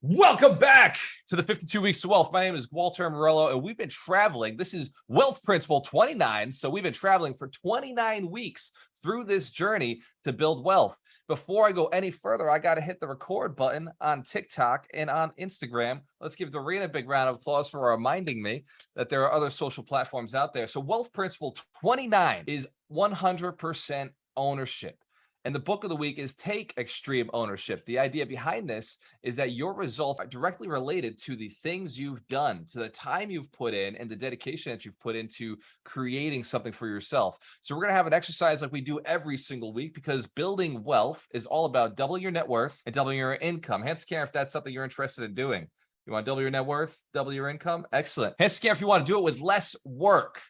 Welcome back to the 52 Weeks to Wealth. My name is Walter Morello, and we've been traveling. This is Wealth Principle 29. So we've been traveling for 29 weeks through this journey to build wealth. Before I go any further, I got to hit the record button on TikTok and on Instagram. Let's give Doreen a big round of applause for reminding me that there are other social platforms out there. So Wealth Principle 29 is 100% ownership. And the book of the week is Take Extreme Ownership. The idea behind this is that your results are directly related to the things you've done, to the time you've put in, and the dedication that you've put into creating something for yourself. So we're going to have an exercise like we do every single week, because building wealth is all about doubling your net worth and doubling your income. Hands to camera if that's something you're interested in doing. You want to double your net worth, double your income? Excellent. Hands to camera if you want to do it with less work.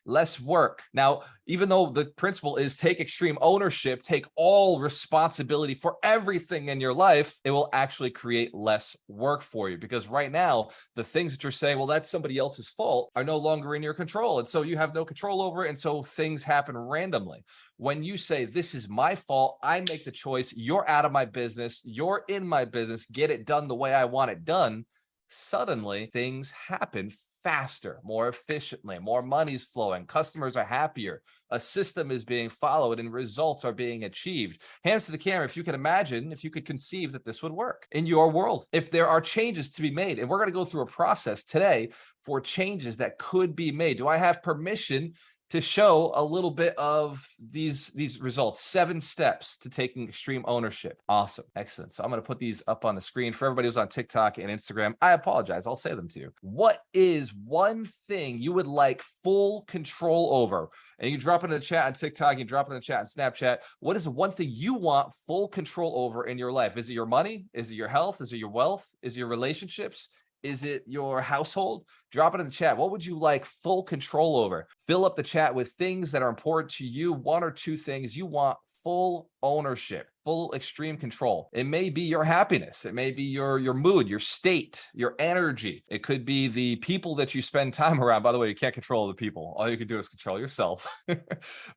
Now, even though the principle is take extreme ownership, take all responsibility for everything in your life, it will actually create less work for you. Because right now, the things that you're saying, well, that's somebody else's fault, are no longer in your control. And so you have no control over it. And so things happen randomly. When you say, this is my fault, I make the choice, you're out of my business, you're in my business, get it done the way I want it done, suddenly things happen faster, more efficiently, more money's flowing, customers are happier, a system is being followed, and results are being achieved. Hands to the camera if you can imagine, if you could conceive that this would work in your world. If there are changes to be made, and we're going to go through a process today for changes that could be made. Do I have permission to show a little bit of these results? 7 steps to taking extreme ownership. Awesome. Excellent. So I'm going to put these up on the screen for everybody who's on TikTok and Instagram. I apologize. I'll say them to you. What is one thing you would like full control over? And you drop it in the chat on TikTok, you drop it in the chat on Snapchat. What is the one thing you want full control over in your life? Is it your money? Is it your health? Is it your wealth? Is it your relationships? Is it your household? Drop it in the chat. What would you like full control over? Fill up the chat with things that are important to you. 1 or 2 things you want full ownership, full extreme control. It may be your happiness. It may be your mood, your state, your energy. It could be the people that you spend time around. By the way, you can't control the people. All you can do is control yourself.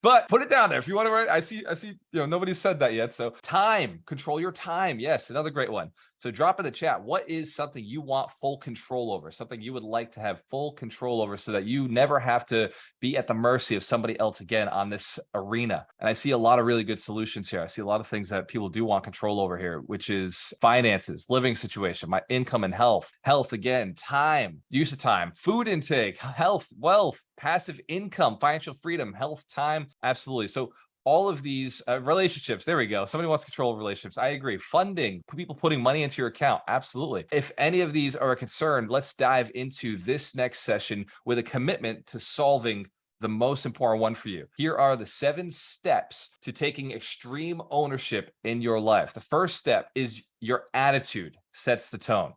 But put it down there if you want to write. I see, nobody's said that yet. So time, control your time. Yes, another great one. So drop in the chat, what is something you want full control over? Something you would like to have full control over so that you never have to be at the mercy of somebody else again on this arena. And I see a lot of really good solutions here. I see a lot of things that people do want control over here, which is finances, living situation, my income and health. Health again, time, use of time, food intake, health, wealth, passive income, financial freedom, health, time. Absolutely. So all of these relationships, there we go. Somebody wants control of relationships. I agree. Funding, people putting money into your account. Absolutely. If any of these are a concern, let's dive into this next session with a commitment to solving the most important one for you. Here are the 7 steps to taking extreme ownership in your life. The first step is your attitude sets the tone.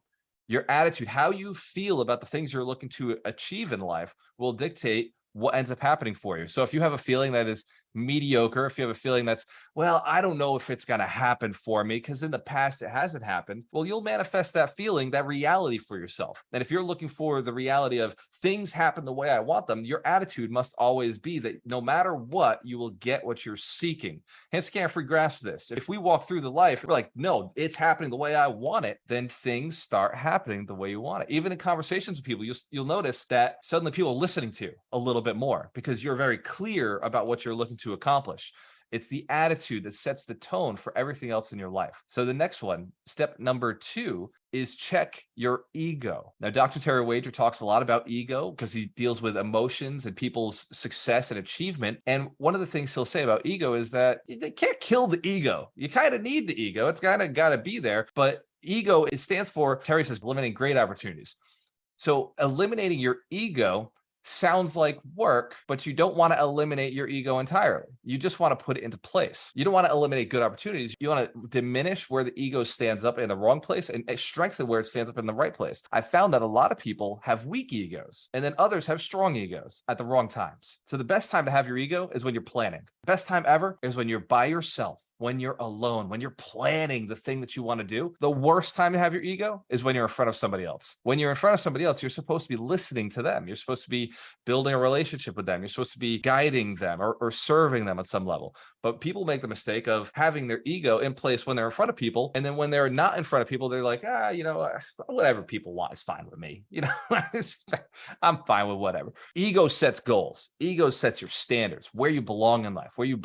Your attitude, how you feel about the things you're looking to achieve in life, will dictate what ends up happening for you. So if you have a feeling that is mediocre, if you have a feeling that's, well, I don't know if it's going to happen for me because in the past it hasn't happened, well, you'll manifest that feeling, that reality for yourself. And if you're looking for the reality of things happen the way I want them, your attitude must always be that no matter what, you will get what you're seeking. Hence, can't free grasp this. If we walk through the life, we're like, no, it's happening the way I want it, then things start happening the way you want it. Even in conversations with people, you'll notice that suddenly people are listening to you a little bit more because you're very clear about what you're looking to accomplish. It's the attitude that sets the tone for everything else in your life. So the next one, step number 2, is check your ego. Now, Dr. Terry Wager talks a lot about ego because he deals with emotions and people's success and achievement. And one of the things he'll say about ego is that you can't kill the ego. You kind of need the ego. It's kind of got to be there. But ego, it stands for, Terry says, eliminating great opportunities. So eliminating your ego sounds like work, but you don't want to eliminate your ego entirely. You just want to put it into place. You don't want to eliminate good opportunities. You want to diminish where the ego stands up in the wrong place and strengthen where it stands up in the right place. I found that a lot of people have weak egos and then others have strong egos at the wrong times. So the best time to have your ego is when you're planning. The best time ever is when you're by yourself. when you're alone, when you're planning the thing that you want to do. The worst time to have your ego is when you're in front of somebody else. When you're in front of somebody else, you're supposed to be listening to them. You're supposed to be building a relationship with them. You're supposed to be guiding them or serving them at some level. But people make the mistake of having their ego in place when they're in front of people. And then when they're not in front of people, they're like, whatever people want is fine with me. I'm fine with whatever. Ego sets goals. Ego sets your standards, where you belong in life, where you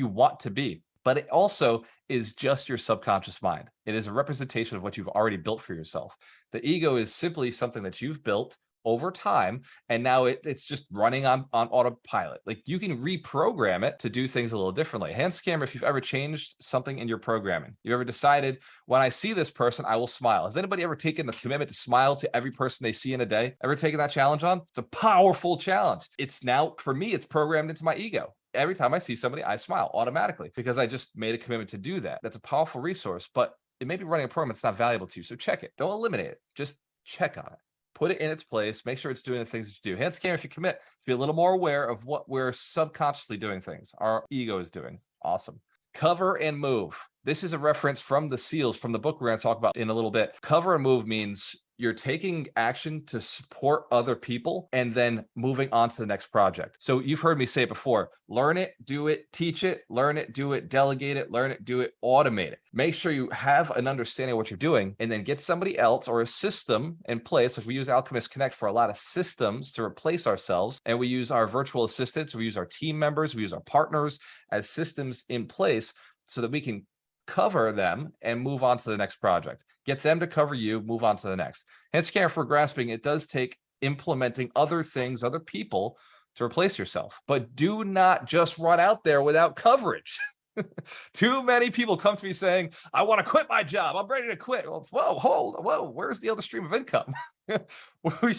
want to be. But it also is just your subconscious mind. It is a representation of what you've already built for yourself. The ego is simply something that you've built over time, and now it's just running on autopilot. Like, you can reprogram it to do things a little differently. Hands to camera if you've ever changed something in your programming. You've ever decided, when I see this person, I will smile. Has anybody ever taken the commitment to smile to every person they see in a day? Ever taken that challenge on? It's a powerful challenge. It's now, for me, it's programmed into my ego. Every time I see somebody, I smile automatically because I just made a commitment to do that. That's a powerful resource, but it may be running a program that's not valuable to you. So check it. Don't eliminate it. Just check on it. Put it in its place. Make sure it's doing the things that you do. Hands to camera if you commit to be a little more aware of what we're subconsciously doing things. Our ego is doing. Awesome. Cover and move. This is a reference from the SEALs, from the book we're going to talk about in a little bit. Cover and move means you're taking action to support other people and then moving on to the next project. So you've heard me say it before: learn it, do it, teach it, learn it, do it, delegate it, learn it, do it, automate it. Make sure you have an understanding of what you're doing, and then get somebody else or a system in place. Like, we use Alchemist Connect for a lot of systems to replace ourselves. And we use our virtual assistants, we use our team members, we use our partners as systems in place so that we can cover them and move on to the next project. Get them to cover you, move on to the next. Hands to camera for grasping. It does take implementing other things, other people to replace yourself. But do not just run out there without coverage. Too many people come to me saying, I want to quit my job. I'm ready to quit. Well, whoa, where's the other stream of income? We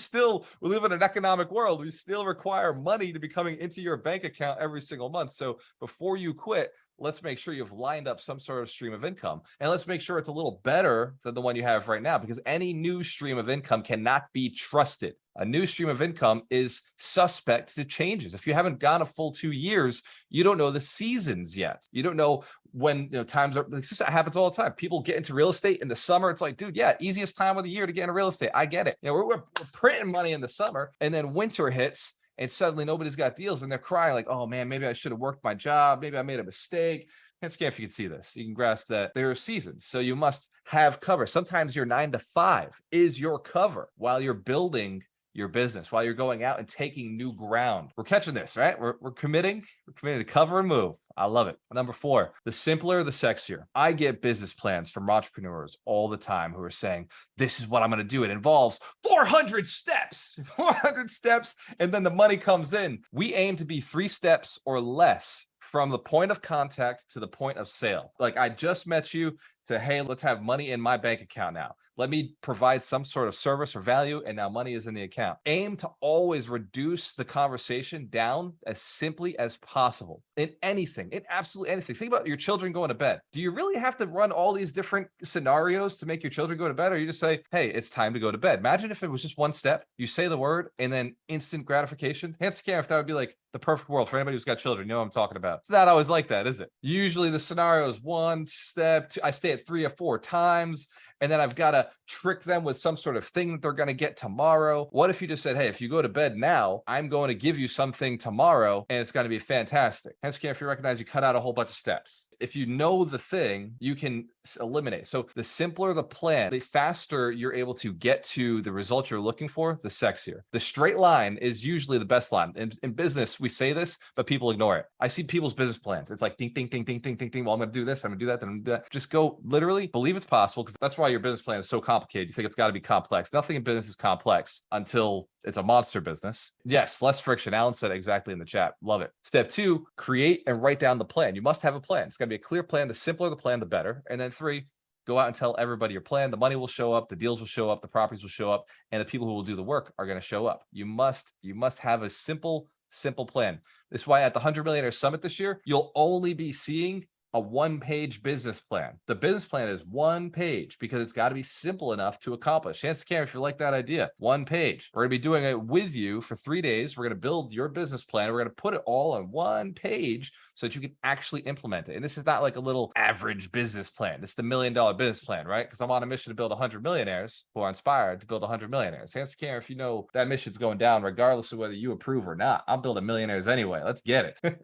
live in an economic world. We still require money to be coming into your bank account every single month. So before you quit, let's make sure you've lined up some sort of stream of income. And let's make sure it's a little better than the one you have right now, because any new stream of income cannot be trusted. A new stream of income is suspect to changes. If you haven't gone a full 2 years, you don't know the seasons yet. You don't know when times are. This happens all the time. People get into real estate in the summer. It's like, dude, yeah, easiest time of the year to get into real estate. I get it. We're printing money in the summer, and then winter hits, and suddenly nobody's got deals, and they're crying like, oh man, maybe I should have worked my job. Maybe I made a mistake. Can't scam if you can see this. You can grasp that there are seasons. So you must have cover. Sometimes your 9 to 5 is your cover while you're building your business, while you're going out and taking new ground. We're catching this, right? We're committing. We're committed to cover and move. I love it. Number 4, the simpler, the sexier. I get business plans from entrepreneurs all the time who are saying, this is what I'm going to do. It involves 400 steps, 400 steps, and then the money comes in. We aim to be 3 steps or less from the point of contact to the point of sale. Like, I just met you, to, hey, let's have money in my bank account now. Let me provide some sort of service or value, and now money is in the account. Aim to always reduce the conversation down as simply as possible in anything, in absolutely anything. Think about your children going to bed. Do you really have to run all these different scenarios to make your children go to bed, or you just say, hey, it's time to go to bed? Imagine if it was just one step. You say the word and then instant gratification. Hands to camera if that would be like the perfect world for anybody who's got children. You know what I'm talking about. It's not always like that, is it? Usually the scenario is 1 step, 2, I stay at 3 or 4 times, and then I've got to trick them with some sort of thing that they're going to get tomorrow. What if you just said, hey, if you go to bed now, I'm going to give you something tomorrow, and it's going to be fantastic. Hence, if you recognize you cut out a whole bunch of steps. If you know the thing, you can eliminate. So the simpler the plan, the faster you're able to get to the result you're looking for, the sexier. The straight line is usually the best line. In business, we say this, but people ignore it. I see people's business plans. It's like ding, ding, ding, ding, ding, ding, ding. Well, I'm going to do this. I'm going to do that. Then I'm going to do that. Just go literally believe it's possible, because that's why your business plan is so complicated. You think it's got to be complex. Nothing in business is complex until it's a monster business. Yes, less friction. Alan said exactly in the chat. Love it. Step 2, create and write down the plan. You must have a plan. It's going to be a clear plan. The simpler the plan, the better. And then 3, go out and tell everybody your plan. The money will show up, the deals will show up, the properties will show up, and the people who will do the work are going to show up. You must have a simple plan. This is why at the 100 Millionaire Summit this year, you'll only be seeing a one-page business plan. The business plan is one page because it's got to be simple enough to accomplish. Chance Cam, if you like that idea, one page. We're going to be doing it with you for 3 days. We're going to build your business plan. We're going to put it all on one page so that you can actually implement it. And this is not like a little average business plan. This is the $1 million business plan, right? Because I'm on a mission to build 100 millionaires who are inspired to build 100 millionaires. Chance Cam, if you know that mission's going down, regardless of whether you approve or not, I'm building millionaires anyway. Let's get it.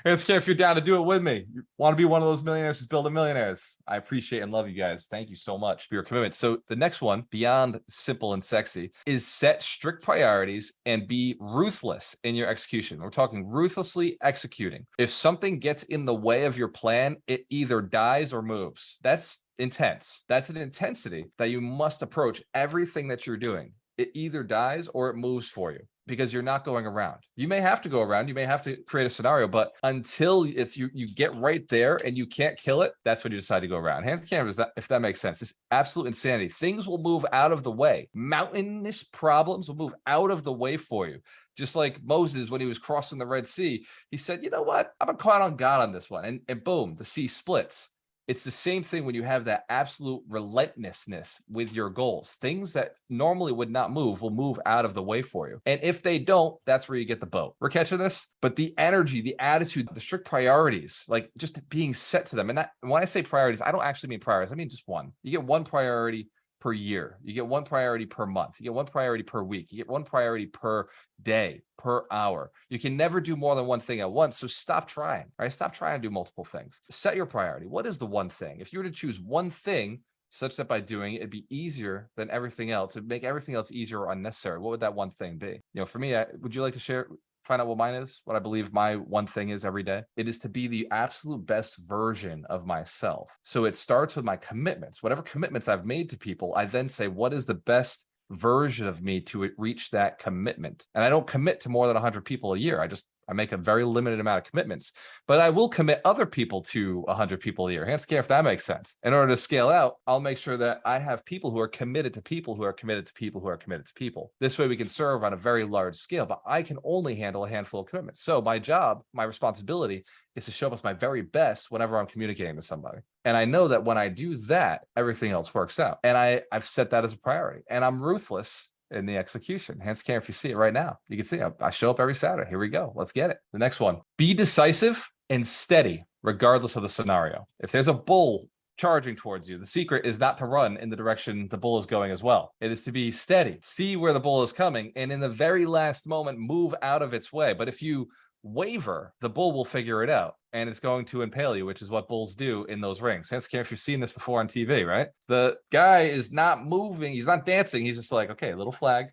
Chance Cam, if you're down to do it with me, you want to be one of those millionaires who's building millionaires. I appreciate and love you guys. Thank you so much for your commitment. So the next one, beyond simple and sexy, is set strict priorities and be ruthless in your execution. We're talking ruthlessly executing. If something gets in the way of your plan, it either dies or moves. That's intense. That's an intensity that you must approach everything that you're doing. It either dies or it moves for you, because you're not going around. You may have to go around, you may have to create a scenario, but until it's you get right there and you can't kill it, that's when you decide to go around. Hand cameras, that if that makes sense. It's absolute insanity. Things will move out of the way. Mountainous problems will move out of the way for you. Just like Moses, when he was crossing the Red Sea, he said, you know what? I'm gonna count on God on this one. And boom, the sea splits. It's the same thing when you have that absolute relentlessness with your goals. Things that normally would not move will move out of the way for you. And if they don't, that's where you get the boat. We're catching this? But the energy, the attitude, the strict priorities, like just being set to them. And when I say priorities, I don't actually mean priorities. I mean just one. You get one priority per year. You get one priority per month. You get one priority per week. You get one priority per day, per hour. You can never do more than one thing at once. So stop trying, right? Stop trying to do multiple things. Set your priority. What is the one thing? If you were to choose one thing such that by doing it, it'd be easier than everything else, it'd make everything else easier or unnecessary, what would that one thing be? You know, for me, would you like to share, find out what mine is? What I believe my one thing is every day? It is to be the absolute best version of myself. So it starts with my commitments. Whatever commitments I've made to people, I then say, what is the best version of me to reach that commitment? And I don't commit to more than 100 people a year. I make a very limited amount of commitments, but I will commit other people to 100 people a year. Hands care if that makes sense. In order to scale out, I'll make sure that I have people who are committed to people who are committed to people who are committed to people. This way we can serve on a very large scale, but I can only handle a handful of commitments. So my job, my responsibility is to show up as my very best whenever I'm communicating with somebody. And I know that when I do that, everything else works out. And I've set that as a priority, and I'm ruthless in the execution. Hands care if you see it right now. You can see I show up every Saturday. Here we go. Let's get it. The next one, be decisive and steady, regardless of the scenario. If there's a bull charging towards you, the secret is not to run in the direction the bull is going as well. It is to be steady, see where the bull is coming, and in the very last moment, move out of its way. But if you waver, the bull will figure it out, and it's going to impale you, which is what bulls do in those rings. Hands care if you've seen this before on TV, right? The guy is not moving, he's not dancing, he's just like, okay, little flag,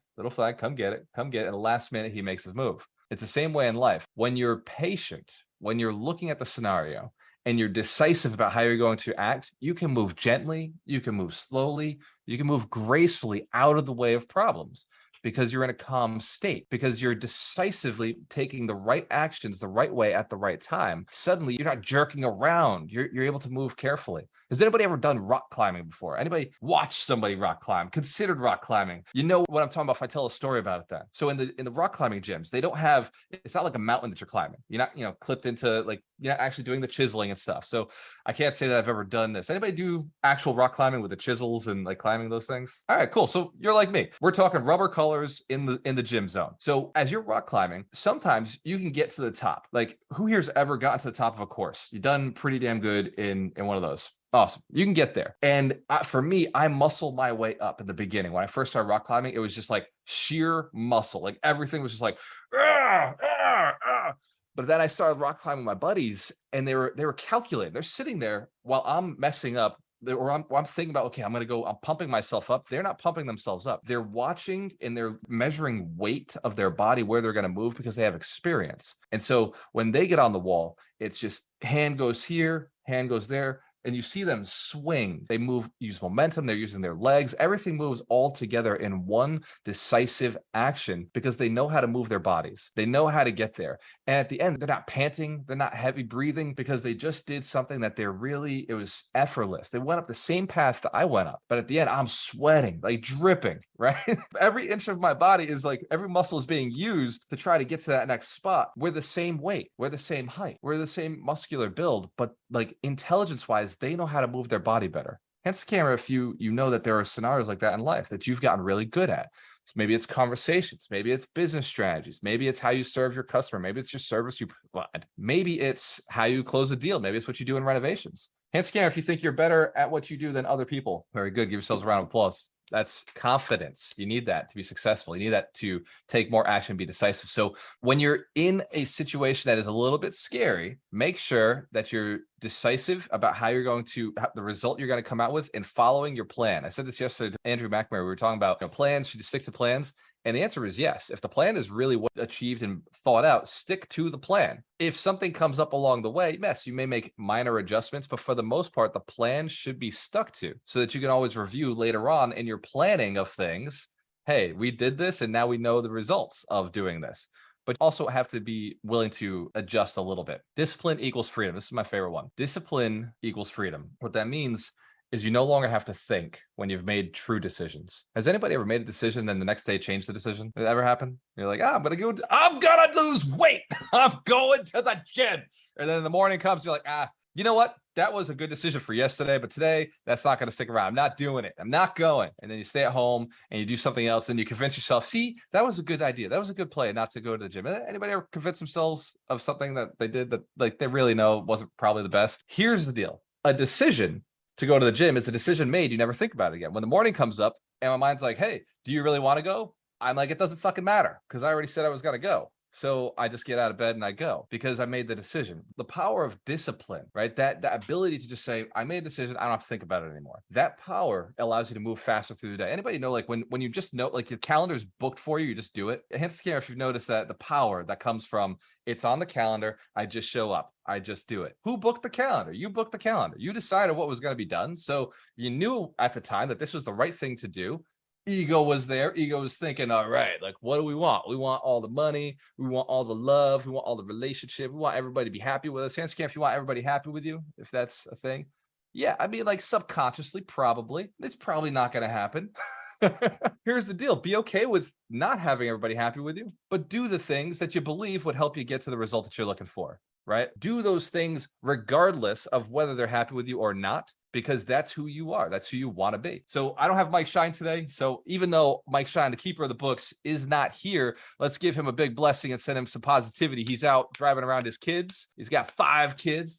come get it. And the last minute he makes his move. It's the same way in life. When you're patient, when you're looking at the scenario and you're decisive about how you're going to act, you can move gently, you can move slowly, you can move gracefully out of the way of problems, because you're in a calm state, because you're decisively taking the right actions the right way at the right time. Suddenly, you're not jerking around. You're able to move carefully. Has anybody ever done rock climbing before? Anybody watched somebody rock climb, considered rock climbing? You know what I'm talking about if I tell a story about it then. So in the rock climbing gyms, they don't have, it's not like a mountain that you're climbing. You're not, clipped into, like, you're not actually doing the chiseling and stuff. So I can't say that I've ever done this. Anybody do actual rock climbing with the chisels and like climbing those things? All right, cool. So you're like me. We're talking rubber colors in the gym zone. So as you're rock climbing, sometimes you can get to the top. Like, who here's ever gotten to the top of a course? You've done pretty damn good in one of those. Awesome. You can get there. And for me, I muscled my way up in the beginning. When I first started rock climbing, it was just like sheer muscle. Like everything was just like, ah, ah, ah. But then I started rock climbing with my buddies, and they were calculating. They're sitting there while I'm messing up. Or I'm thinking about, okay, I'm pumping myself up. They're not pumping themselves up. They're watching and they're measuring weight of their body, where they're going to move, because they have experience. And so when they get on the wall, it's just hand goes here, hand goes there, and you see them swing. They move, use momentum, they're using their legs. Everything moves all together in one decisive action because they know how to move their bodies. They know how to get there. And at the end, they're not panting, they're not heavy breathing because they just did something that it was effortless. They went up the same path that I went up. But at the end, I'm sweating, like dripping, right? Every inch of my body is like, every muscle is being used to try to get to that next spot. We're the same weight, we're the same height, we're the same muscular build, but like intelligence wise, they know how to move their body better. Hence the camera, if you know that there are scenarios like that in life that you've gotten really good at. So maybe it's conversations, maybe it's business strategies, maybe it's how you serve your customer, maybe it's your service you provide, maybe it's how you close a deal, maybe it's what you do in renovations. Hence camera, if you think you're better at what you do than other people, very good, give yourselves a round of applause. That's confidence. You need that to be successful. You need that to take more action, be decisive. So when you're in a situation that is a little bit scary, make sure that you're decisive about how you're going to, the result you're going to come out with, and following your plan. I said this yesterday to Andrew McNamara. We were talking about plans. Should you stick to plans? And the answer is yes. If the plan is really what achieved and thought out, stick to the plan. If something comes up along the way, yes, you may make minor adjustments, but for the most part, the plan should be stuck to so that you can always review later on in your planning of things. Hey, we did this and now we know the results of doing this. But also have to be willing to adjust a little bit. Discipline equals freedom. This is my favorite one. Discipline equals freedom. What that means is you no longer have to think when you've made true decisions. Has anybody ever made a decision and the next day changed the decision? Did that ever happen? You're like, I'm gonna lose weight. I'm going to the gym. And then in the morning comes, you're like, you know what? That was a good decision for yesterday, but today that's not going to stick around. I'm not doing it. I'm not going. And then you stay at home and you do something else and you convince yourself, see, that was a good idea. That was a good play not to go to the gym. Anybody ever convince themselves of something that they did that like they really know wasn't probably the best? Here's the deal. A decision to go to the gym, it's a decision made. You never think about it again. When the morning comes up and my mind's like, hey, do you really want to go? I'm like, it doesn't fucking matter because I already said I was going to go. So I just get out of bed and I go because I made the decision. The power of discipline, right? That ability to just say, I made a decision. I don't have to think about it anymore. That power allows you to move faster through the day. Anybody know, like when you just know, like your calendar's booked for you, you just do it. Hence, if you've noticed that the power that comes from it's on the calendar, I just show up. I just do it. Who booked the calendar? You booked the calendar. You decided what was going to be done. So you knew at the time that this was the right thing to do. Ego was there. Ego was thinking, all right, like, what do we want? We want all the money. We want all the love. We want all the relationship. We want everybody to be happy with us. Hands if you want everybody happy with you, if that's a thing. Yeah, I mean, like subconsciously, probably. It's probably not going to happen. Here's the deal. Be okay with not having everybody happy with you, but do the things that you believe would help you get to the result that you're looking for, right? Do those things regardless of whether they're happy with you or not, because that's who you are. That's who you want to be. So I don't have Mike Shine today. So even though Mike Shine, the keeper of the books, is not here, let's give him a big blessing and send him some positivity. He's out driving around his kids. He's got five kids,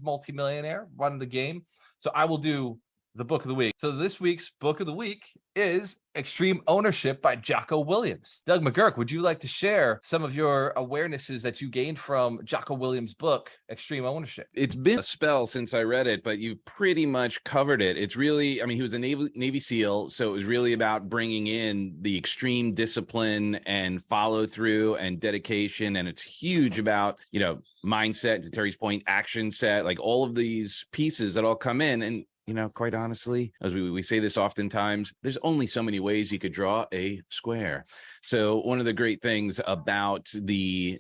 multimillionaire, running the game. So I will do the book of the week. So this week's book of the week is Extreme Ownership by Jocko Willink. Doug McGurk, would you like to share some of your awarenesses that you gained from Jocko Willink's book, Extreme Ownership? It's been a spell since I read it, but you've pretty much covered it. It's really, I mean, he was a Navy SEAL, so it was really about bringing in the extreme discipline and follow through and dedication. And it's huge about, mindset, to Terry's point, action set, like all of these pieces that all come in. And quite honestly, as we say this oftentimes, there's only so many ways you could draw a square. So one of the great things about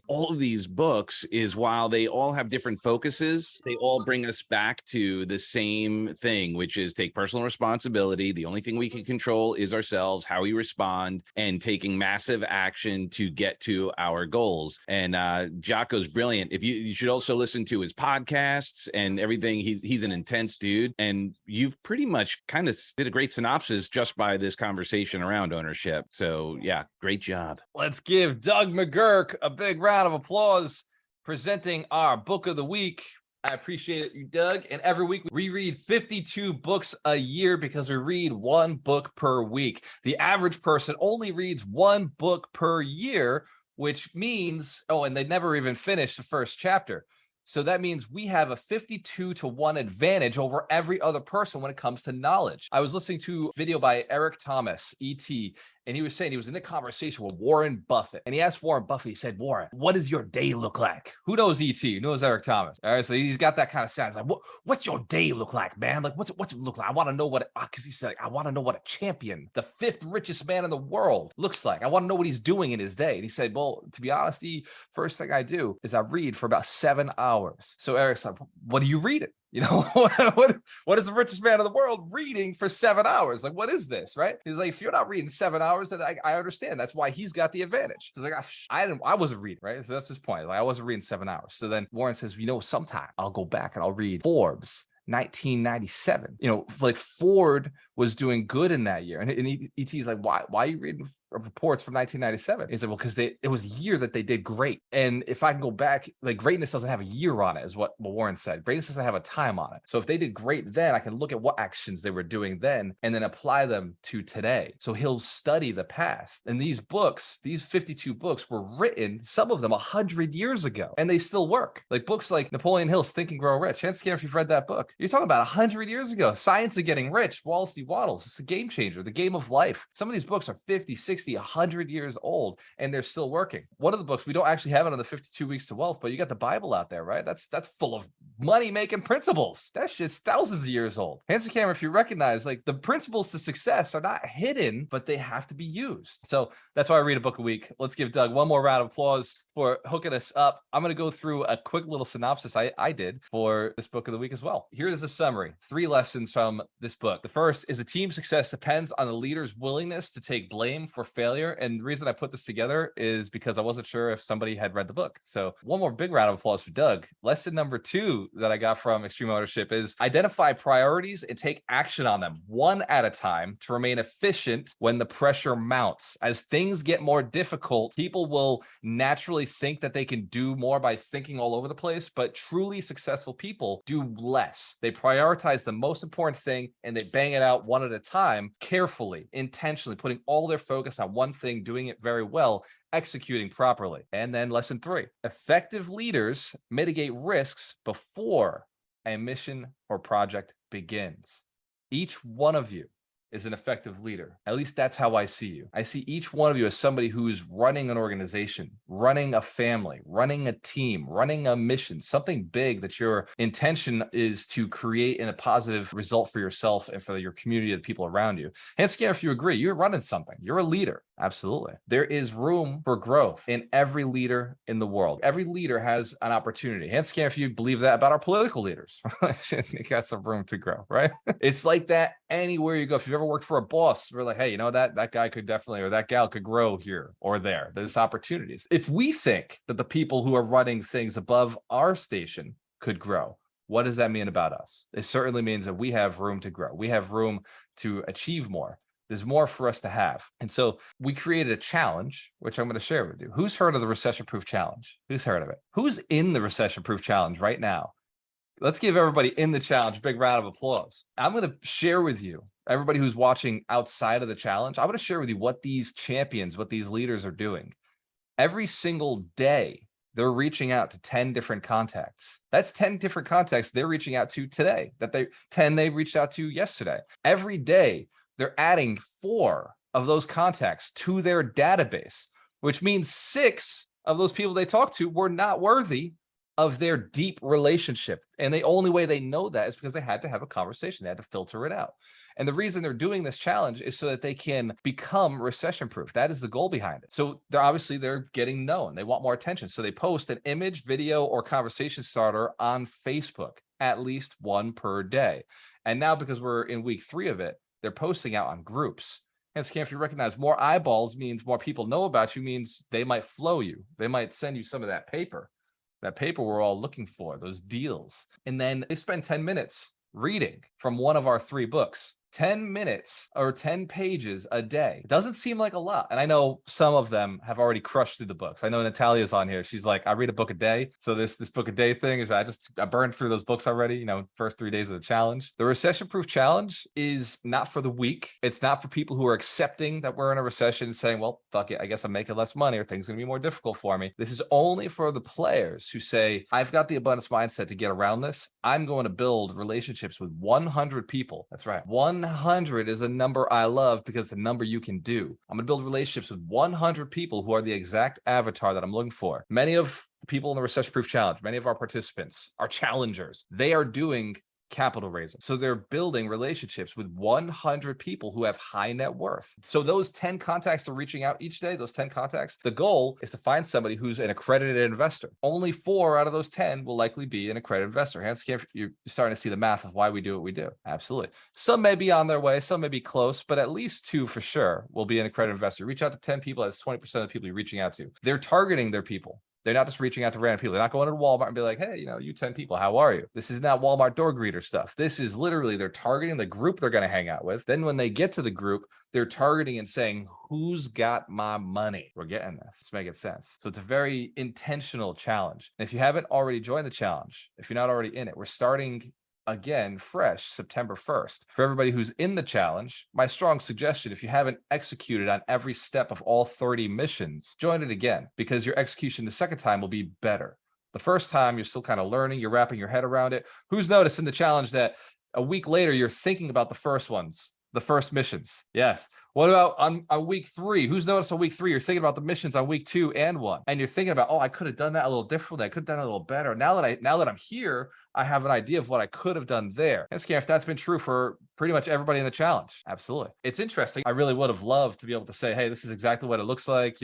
all of these books is while they all have different focuses, they all bring us back to the same thing, which is take personal responsibility. The only thing we can control is ourselves, how we respond, and taking massive action to get to our goals. And Jocko's brilliant. If you should also listen to his podcasts and everything. He's an intense dude, and you've pretty much kind of did a great synopsis just by this conversation around ownership. So yeah, great job. Let's give Doug McGurk a big round of applause presenting our book of the week. I appreciate you, Doug. And every week we read 52 books a year because we read one book per week. The average person only reads one book per year, which means, and they never even finish the first chapter. So that means we have a 52-1 advantage over every other person when it comes to knowledge. I was listening to a video by Eric Thomas, ET, And he was saying he was in a conversation with Warren Buffett. And he asked Warren Buffett, he said, Warren, what does your day look like? Who knows E.T.? Who knows Eric Thomas? All right. So he's got that kind of sound. He's like, what's your day look like, man? Like, what's it look like? I want to know what, because he said, I want to know what a champion, the 5th richest man in the world, looks like. I want to know what he's doing in his day. And he said, well, to be honest, the first thing I do is I read for about 7 hours. So Eric's like, what are you reading? You know, what is the richest man in the world reading for 7 hours? Like, what is this, right? He's like, if you're not reading 7 hours, then I understand. That's why he's got the advantage. So like, I wasn't reading, right? So that's his point. Like, I wasn't reading 7 hours. So then Warren says, you know, sometime I'll go back and I'll read Forbes 1997. You know, like Ford was doing good in that year. And ET's like, why are you reading reports from 1997? He said, well, because it was a year that they did great. And if I can go back, like greatness doesn't have a year on it, is what Warren said. Greatness doesn't have a time on it. So if they did great then, I can look at what actions they were doing then and then apply them to today. So he'll study the past. And these books, these 52 books were written, some of them 100 years ago, and they still work. Like books like Napoleon Hill's Think and Grow Rich. Chance if you've read that book. You're talking about 100 years ago. Science of Getting Rich, Wallace D. Wattles. It's a game changer, the game of life. Some of these books are 50, 60, 100 years old, and they're still working. One of the books, we don't actually have it on the 52 Weeks to Wealth, but you got the Bible out there, right? That's full of money-making principles. That shit's thousands of years old. Hands and camera, if you recognize, like the principles to success are not hidden, but they have to be used. So that's why I read a book a week. Let's give Doug one more round of applause for hooking us up. I'm going to go through a quick little synopsis I did for this book of the week as well. Here's a summary. 3 lessons from this book. The first is a team's success depends on the leader's willingness to take blame for failure. And the reason I put this together is because I wasn't sure if somebody had read the book. So one more big round of applause for Doug. Lesson number 2 that I got from Extreme Ownership is identify priorities and take action on them one at a time to remain efficient when the pressure mounts. As things get more difficult, people will naturally think that they can do more by thinking all over the place, but truly successful people do less. They prioritize the most important thing and they bang it out one at a time, carefully, intentionally, putting all their focus on one thing, doing it very well, executing properly. And then lesson 3, effective leaders mitigate risks before a mission or project begins. Each one of you is an effective leader. At least that's how I see you. I see each one of you as somebody who's running an organization, running a family, running a team, running a mission, something big that your intention is to create a positive result for yourself and for your community of people around you. Hands scan if you agree, you're running something. You're a leader. Absolutely. There is room for growth in every leader in the world. Every leader has an opportunity. Hands scan if you believe that about our political leaders. They got some room to grow, right? It's like that anywhere you go. If you've ever worked for a boss, we're like, hey, you know, that guy could definitely, or that gal could grow here or there. There's opportunities. If we think that the people who are running things above our station could grow, what does that mean about us? It certainly means that we have room to grow. We have room to achieve more. There's more for us to have. And so we created a challenge, which I'm going to share with you. Who's heard of the Recession-Proof Challenge? Who's heard of it? Who's in the Recession-Proof Challenge right now? Let's give everybody in the challenge a big round of applause. I'm going to share with you, everybody who's watching outside of the challenge, I'm going to share with you what these champions, what these leaders are doing. Every single day, they're reaching out to 10 different contacts. That's 10 different contacts they're reaching out to today, 10 they reached out to yesterday. Every day, they're adding 4 of those contacts to their database, which means 6 of those people they talked to were not worthy of their deep relationship. And the only way they know that is because they had to have a conversation. They had to filter it out. And the reason they're doing this challenge is so that they can become recession-proof. That is the goal behind it. So they're getting known. They want more attention. So they post an image, video, or conversation starter on Facebook, at least 1 per day. And now, because we're in week 3 of it, they're posting out on groups. And if you recognize more eyeballs means more people know about you, means they might flow you. They might send you some of that paper we're all looking for, those deals. And then they spend 10 minutes reading from one of our 3 books. 10 minutes or 10 pages a day. It doesn't seem like a lot. And I know some of them have already crushed through the books. I know Natalia's on here. She's like, I read a book a day. So this book a day thing is I burned through those books already, first 3 days of the challenge. The Recession-Proof Challenge is not for the weak. It's not for people who are accepting that we're in a recession and saying, well, fuck it, I guess I'm making less money or things are gonna be more difficult for me. This is only for the players who say, I've got the abundance mindset to get around this. I'm going to build relationships with 100 people. That's right. 100 100 is a number I love because it's a number you can do. I'm going to build relationships with 100 people who are the exact avatar that I'm looking for. Many of the people in the Recession-Proof Challenge, many of our participants, our challengers, they are doing capital raising. So they're building relationships with 100 people who have high net worth. So those 10 contacts are reaching out each day, those 10 contacts, the goal is to find somebody who's an accredited investor. Only 4 out of those 10 will likely be an accredited investor. Hence, you're starting to see the math of why we do what we do. Absolutely. Some may be on their way, some may be close, but at least 2 for sure will be an accredited investor. Reach out to 10 people, that's 20% of the people you're reaching out to. They're targeting their people. They're not just reaching out to random people. They're not going to Walmart and be like, hey, you 10 people, how are you? This is not Walmart door greeter stuff. This is literally they're targeting the group they're going to hang out with. Then when they get to the group, they're targeting and saying, who's got my money? We're getting this. It's making sense. So it's a very intentional challenge. And if you haven't already joined the challenge, if you're not already in it, we're starting again fresh September 1st. For everybody who's in the challenge, my strong suggestion, if you haven't executed on every step of all 30 missions, join it again, because your execution the second time will be better. The first time you're still kind of learning, you're wrapping your head around it. Who's noticed in the challenge that a week later you're thinking about the first ones, the first missions? Yes. What about on week 3? Who's noticed on week 3 you're thinking about the missions on week 2 and 1, and you're thinking about, oh, I could have done that a little differently, I could have done it a little better. Now that I'm here, I have an idea of what I could have done there. If that's been true for pretty much everybody in the challenge. Absolutely. It's interesting. I really would have loved to be able to say, hey, this is exactly what it looks like,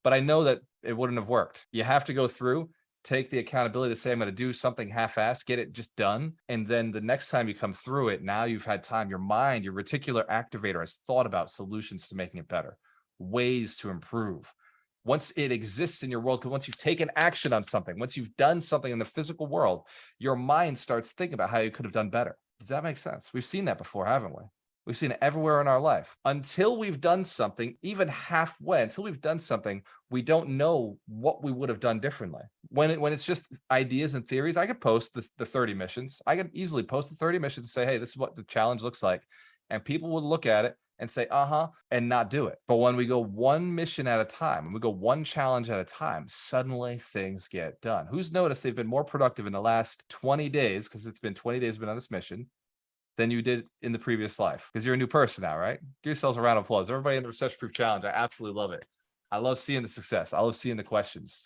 but I know that it wouldn't have worked. You have to go through, take the accountability to say, I'm going to do something half-assed, get it just done. And then the next time you come through it, now you've had time, your mind, your reticular activator has thought about solutions to making it better, ways to improve. Once it exists in your world, because once you've taken action on something, once you've done something in the physical world, your mind starts thinking about how you could have done better. Does that make sense? We've seen that before, haven't we? We've seen it everywhere in our life. Until we've done something, even halfway, until we've done something, we don't know what we would have done differently. When it's just ideas and theories, I could post the 30 missions. I could easily post the 30 missions and say, hey, this is what the challenge looks like. And people would look at it and say, and not do it. But when we go one mission at a time, when we go one challenge at a time, suddenly things get done. Who's noticed they've been more productive in the last 20 days, because it's been 20 days been on this mission, than you did in the previous life? Because you're a new person now, right? Give yourselves a round of applause. Everybody in the Recession-Proof Challenge, I absolutely love it. I love seeing the success. I love seeing the questions.